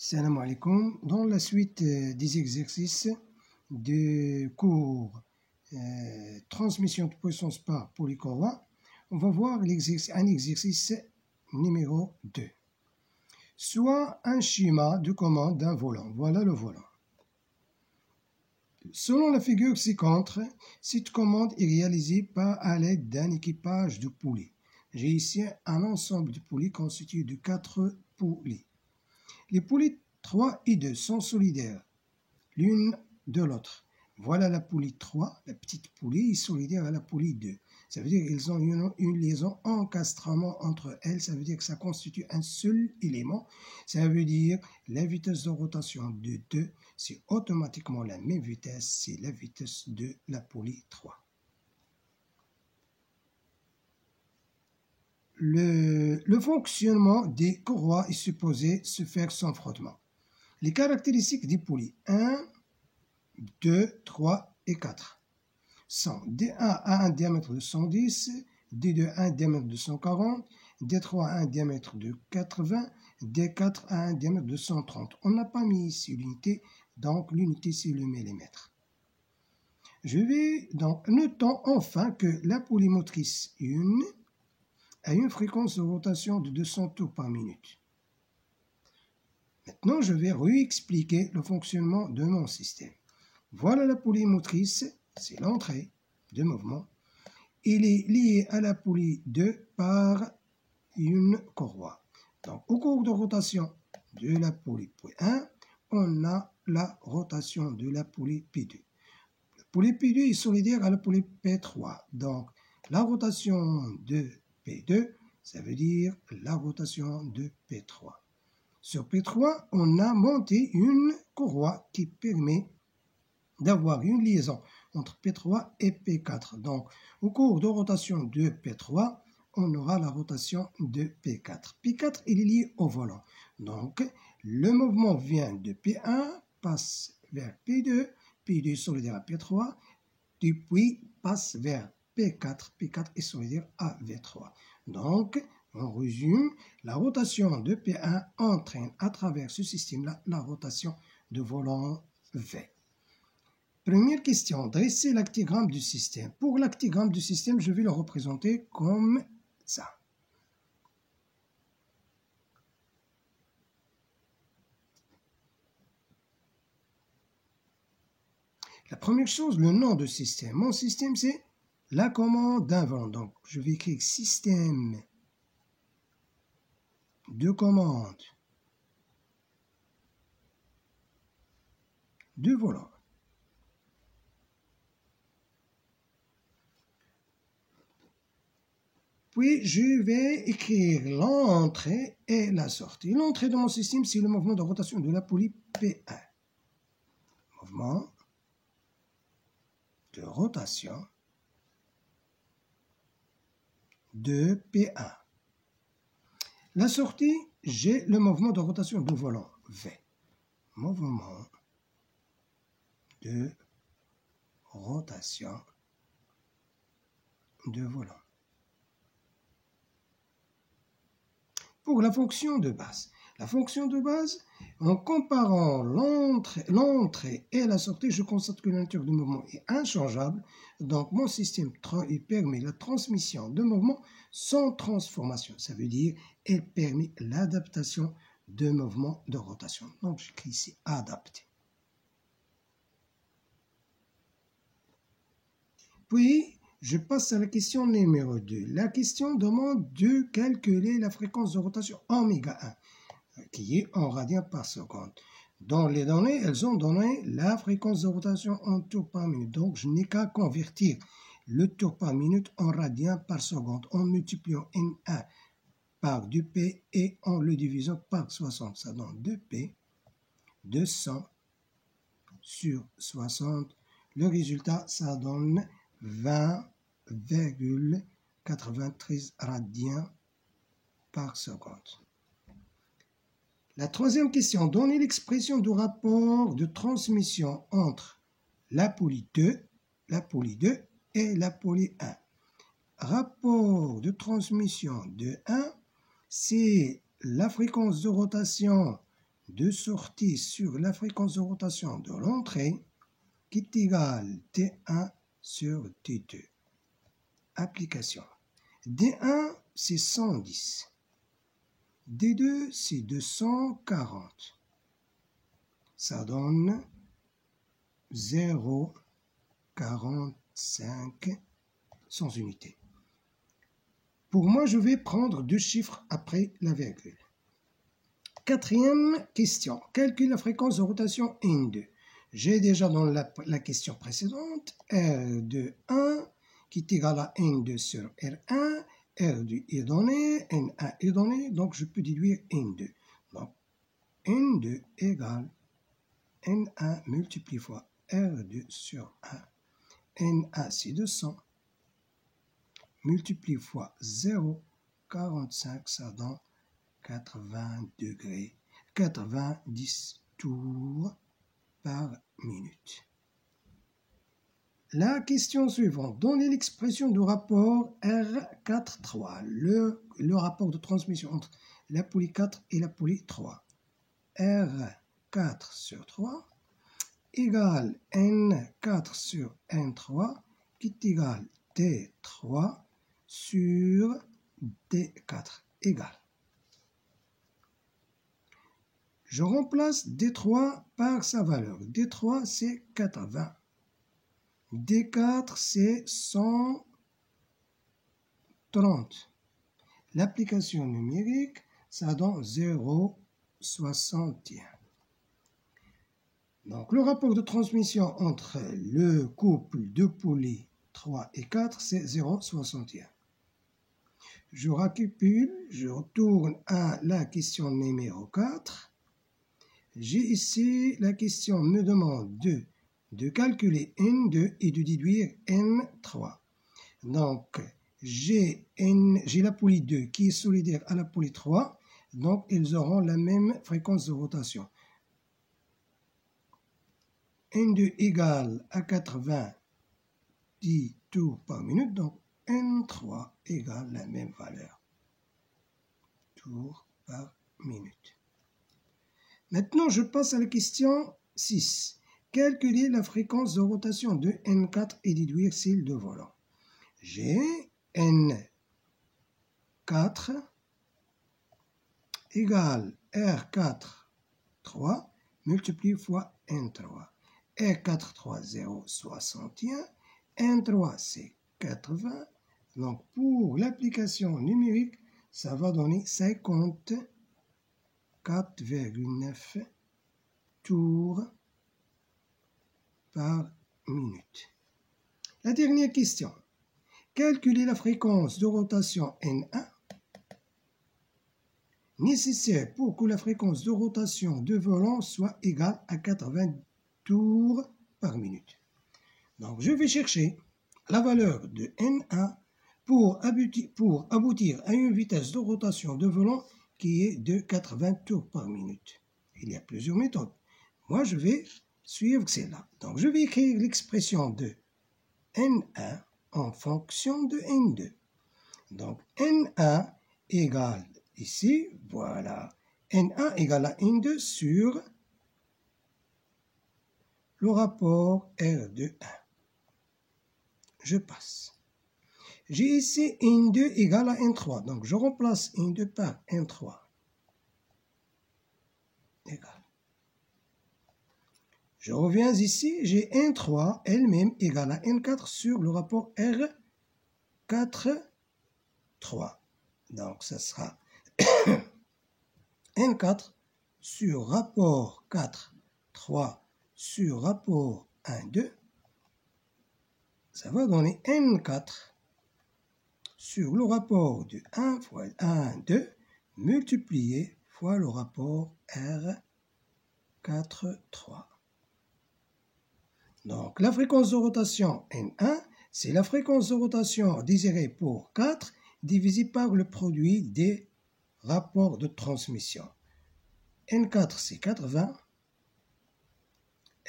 Salam alaikum. Dans la suite des exercices de cours transmission de puissance par polycourroie, on va voir un exercice numéro 2. Soit un schéma de commande d'un volant. Voilà le volant. Selon la figure ci-contre, cette commande est réalisée à l'aide d'un équipage de poulies. J'ai ici un ensemble de poulies constitué de 4 poulies. Les poulies 3 et 2 sont solidaires l'une de l'autre. Voilà la poulie 3, la petite poulie est solidaire à la poulie 2. Ça veut dire qu'ils ont une liaison encastrement entre elles. Ça veut dire que ça constitue un seul élément. Ça veut dire la vitesse de rotation de 2, c'est automatiquement la même vitesse, c'est la vitesse de la poulie 3. Le fonctionnement des courroies est supposé se faire sans frottement. Les caractéristiques des poulies 1, 2, 3 et 4 sont D1 a un diamètre de 110, D2 a un diamètre de 140, D3 a un diamètre de 80, D4 a un diamètre de 130. On n'a pas mis ici l'unité, donc l'unité c'est le millimètre. Notons enfin que la poulie motrice 1 a une fréquence de rotation de 200 tours par minute. Maintenant, je vais réexpliquer le fonctionnement de mon système. Voilà la poulie motrice, c'est l'entrée de mouvement. Il est lié à la poulie 2 par une courroie. Donc, au cours de rotation de la poulie P1, on a la rotation de la poulie P2. La poulie P2 est solidaire à la poulie P3. Donc, la rotation de P2, ça veut dire la rotation de P3. Sur P3, on a monté une courroie qui permet d'avoir une liaison entre P3 et P4. Donc, au cours de rotation de P3, on aura la rotation de P4. P4, il est lié au volant. Donc, le mouvement vient de P1, passe vers P2, P2 est solidaire à P3, puis passe vers P4, P4 est solidaire à V3. Donc, on résume, la rotation de P1 entraîne à travers ce système-là la rotation de volant V. Première question, dresser l'actigramme du système. Pour l'actigramme du système, je vais le représenter comme ça. La première chose, le nom de système. Mon système, c'est la commande d'un volant. Donc, je vais écrire système de commande de volant. Puis, je vais écrire l'entrée et la sortie. L'entrée de mon système, c'est le mouvement de rotation de la poulie P1. Mouvement de rotation de P1. La sortie, j'ai le mouvement de rotation de volant V. Mouvement de rotation de volant. Pour la fonction de base. La fonction de base, en comparant l'entrée et la sortie, je constate que la nature du mouvement est inchangeable. Donc, mon système il permet la transmission de mouvement sans transformation. Ça veut dire qu'il permet l'adaptation de mouvement de rotation. Donc, j'écris ici adapté. Puis, je passe à la question numéro 2. La question demande de calculer la fréquence de rotation oméga 1, qui est en radians par seconde. Dans les données, elles ont donné la fréquence de rotation en tours par minute. Donc, je n'ai qu'à convertir le tour par minute en radians par seconde en multipliant N1 par 2P et en le divisant par 60. Ça donne 2P, 200 sur 60. Le résultat, ça donne 20,93 radians par seconde. La troisième question, donnez l'expression du rapport de transmission entre la poulie 2 et la poulie 1. Rapport de transmission de 1, c'est la fréquence de rotation de sortie sur la fréquence de rotation de l'entrée qui est égale T1 sur T2. Application. D1, c'est 110. D2, c'est 240. Ça donne 0,45 sans unité. Pour moi, je vais prendre deux chiffres après la virgule. Quatrième question. Calcule la fréquence de rotation N2. J'ai déjà dans la question précédente R de 1 qui est égal à N2 sur R1. R2 est donné, N1 est donné, donc je peux déduire N2. Donc N2 égale N1 multiplié fois R2 sur 1. N1 c'est 200. Multiplié fois 0,45, ça donne 80 degrés, 90 tours par minute. La question suivante. Donnez l'expression du rapport R4-3, le rapport de transmission entre la poulie 4 et la poulie 3. R4 sur 3 égale N4 sur N3 qui est égal T3 sur D4 égale. Je remplace D3 par sa valeur. D3 c'est 80. D4 c'est 130. L'application numérique, ça donne 0,61. Donc le rapport de transmission entre le couple de poulies 3 et 4, c'est 0,61. Je récapitule, je retourne à la question numéro 4. J'ai ici, la question me demande de calculer N2 et de déduire N3. Donc, j'ai la poulie 2 qui est solidaire à la poulie 3, donc ils auront la même fréquence de rotation. N2 égale à 90 tours par minute, donc N3 égale la même valeur. Tours par minute. Maintenant, je passe à la question 6. Calculer la fréquence de rotation de N4 et déduire celle de volant. J'ai N4 égale R4 3 multiplié fois N3. R4 3 0,61. N3 c'est 80. Donc pour l'application numérique, ça va donner 54,9 tours par minute. La dernière question. Calculer la fréquence de rotation N1 nécessaire pour que la fréquence de rotation de volant soit égale à 80 tours par minute. Donc je vais chercher la valeur de N1 pour aboutir à une vitesse de rotation de volant qui est de 80 tours par minute. Il y a plusieurs méthodes. Moi, je vais suivre celle-là. Donc, je vais écrire l'expression de N1 en fonction de N2. Donc, N1 égale, ici, voilà, N1 égale à N2 sur le rapport R de 1. Je passe. J'ai ici N2 égale à N3. Donc, je remplace N2 par N3. Égal. Je reviens ici, j'ai N3 elle-même égale à N4 sur le rapport R4, 3. Donc, ça sera N4 sur rapport 4, 3 sur rapport 1, 2. Ça va donner N4 sur le rapport de 1 fois 1, 2 multiplié fois le rapport R4, 3. Donc, la fréquence de rotation N1, c'est la fréquence de rotation désirée pour 4 divisé par le produit des rapports de transmission. N4, c'est 80.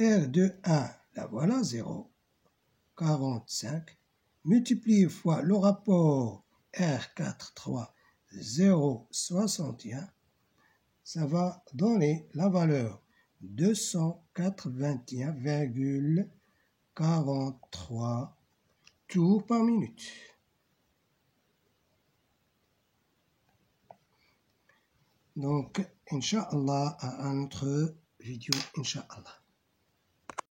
R de 1, la voilà, 0,45. Multiplié fois le rapport R4, 3, 0,61. ça va donner la valeur 281,43 tours par minute. Donc, Inch'Allah, à un autre vidéo, Inch'Allah.